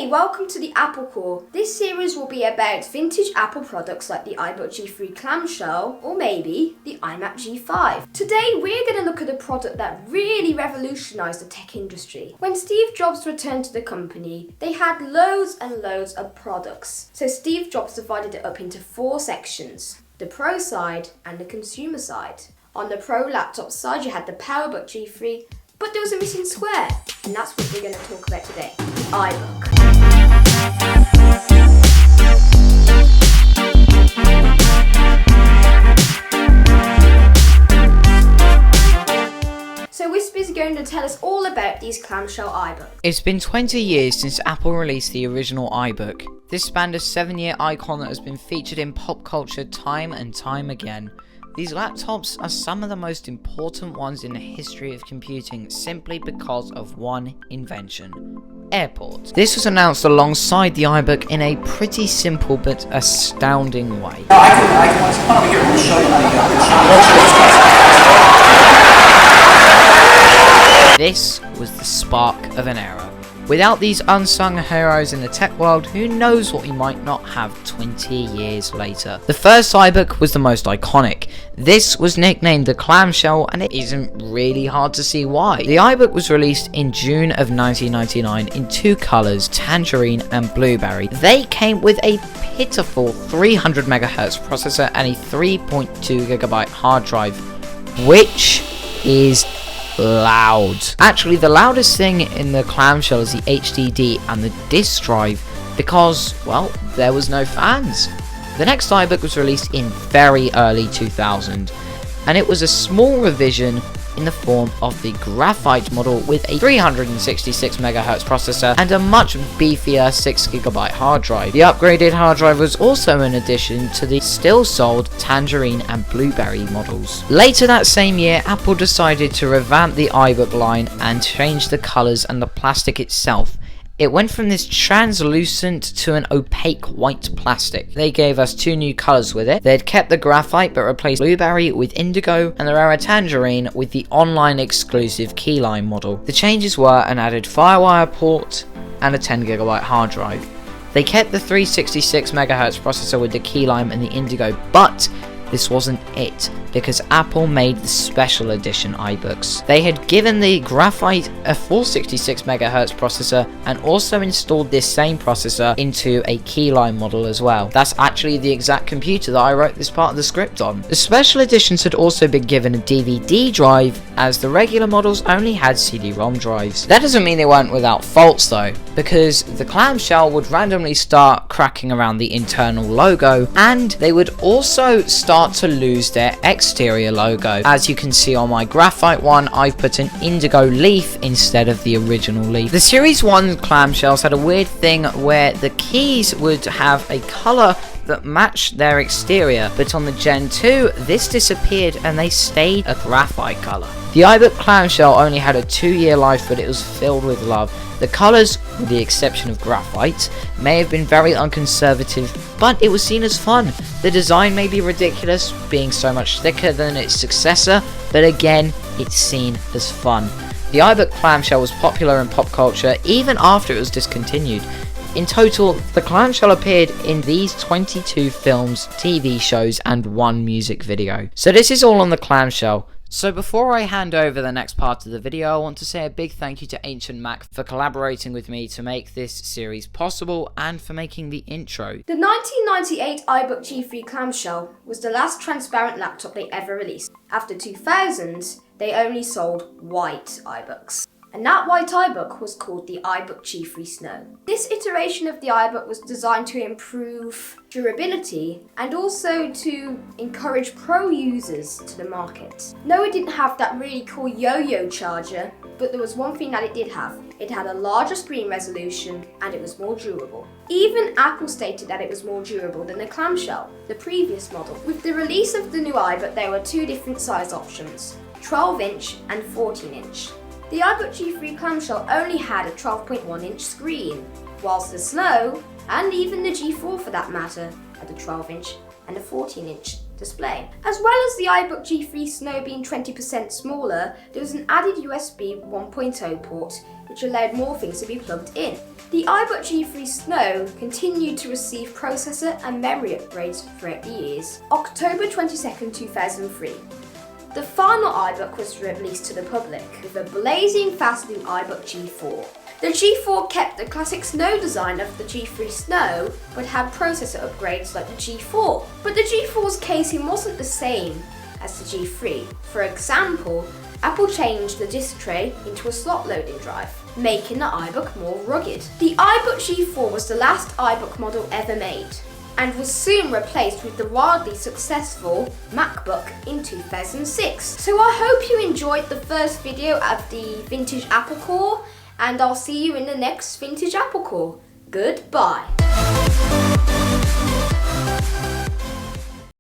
welcome to the Apple Core. This series will be about vintage Apple products like the Ibook G3 Clamshell or maybe the iMac G5. Today we're going to look at a product that really revolutionised the tech industry. When Steve Jobs returned to the company, they had loads and loads of products. So Steve Jobs divided it up into 4 sections: the Pro side and the consumer side. On the Pro laptop side you had the PowerBook G3, but there was a missing square, and that's what we're going to talk about today, the iBook. So Wispy's going to tell us all about these clamshell iBooks. It's been 20 years since Apple released the original iBook. This spanned a 7-year icon that has been featured in pop culture time and time again. These laptops are some of the most important ones in the history of computing simply because of one invention: AirPort. This was announced alongside the iBook in a pretty simple but astounding way. I can come over here and show you how to This was the spark of an era. Without these unsung heroes in the tech world, who knows what we might not have 20 years later. The first iBook was the most iconic. This was nicknamed the Clamshell, and it isn't really hard to see why. The iBook was released in June of 1999 in 2 colours, tangerine and blueberry. They came with a pitiful 300 MHz processor and a 3.2GB hard drive, which is loud. Actually, the loudest thing in the clamshell is the HDD and the disk drive because, well, there was no fans. The next iBook was released in very early 2000, and it was a small revision in the form of the graphite model with a 366 MHz processor and a much beefier 6GB hard drive. The upgraded hard drive was also an addition to the still sold tangerine and blueberry models. Later that same year, Apple decided to revamp the iBook line and change the colours and the plastic itself. It went from this translucent to an opaque white plastic. They gave us 2 new colours with it. They had kept the graphite but replaced blueberry with indigo and the rare tangerine with the online exclusive keyline model. The changes were an added FireWire port and a 10GB hard drive. They kept the 366 MHz processor with the keyline and the indigo, but this wasn't it, because Apple made the special edition iBooks. They had given the graphite a 466 MHz processor and also installed this same processor into a keyline model as well. That's actually the exact computer that I wrote this part of the script on. The special editions had also been given a DVD drive, as the regular models only had CD-ROM drives. That doesn't mean they weren't without faults though, because the clamshell would randomly start cracking around the internal logo, and they would also start to lose their exterior logo. As you can see on my graphite one, I've put an indigo leaf instead of the original leaf. The Series 1 clamshells had a weird thing where the keys would have a colour that matched their exterior, but on the Gen 2 this disappeared and they stayed a graphite colour. The iBook clamshell only had a 2-year life, but it was filled with love. The colours, with the exception of graphite, may have been very unconservative, but it was seen as fun. The design may be ridiculous, being so much thicker than its successor, but again, it's seen as fun. The iBook clamshell was popular in pop culture even after it was discontinued. In total, the clamshell appeared in these 22 films, TV shows, and 1 music video. So this is all on the clamshell. So before I hand over the next part of the video, I want to say a big thank you to Ancient Mac for collaborating with me to make this series possible and for making the intro. The 1998 Ibook G3 Clamshell was the last transparent laptop they ever released. After 2000, they only sold white iBooks. And that white iBook was called the Ibook G3 Snow. This iteration of the iBook was designed to improve durability and also to encourage pro users to the market. No, it didn't have that really cool yo-yo charger, but there was one thing that it did have. It had a larger screen resolution and it was more durable. Even Apple stated that it was more durable than the clamshell, the previous model. With the release of the new iBook, there were 2 different size options, 12-inch and 14-inch. The Ibook G3 Clamshell only had a 12.1-inch screen, whilst the Snow, and even the G4 for that matter, had a 12-inch and a 14-inch display. As well as the Ibook G3 Snow being 20% smaller, there was an added USB 1.0 port which allowed more things to be plugged in. The iBook G3 Snow continued to receive processor and memory upgrades throughout the years. October 22nd, 2003. The final iBook was released to the public with a blazing fast new iBook G4. The G4 kept the classic Snow design of the G3 Snow, but had processor upgrades like the G4. But the G4's casing wasn't the same as the G3. For example, Apple changed the disk tray into a slot loading drive, making the iBook more rugged. The iBook G4 was the last iBook model ever made, and was soon replaced with the wildly successful MacBook in 2006. So I hope you enjoyed the first video of the vintage Apple Core, and I'll see you in the next vintage Apple Core. Goodbye.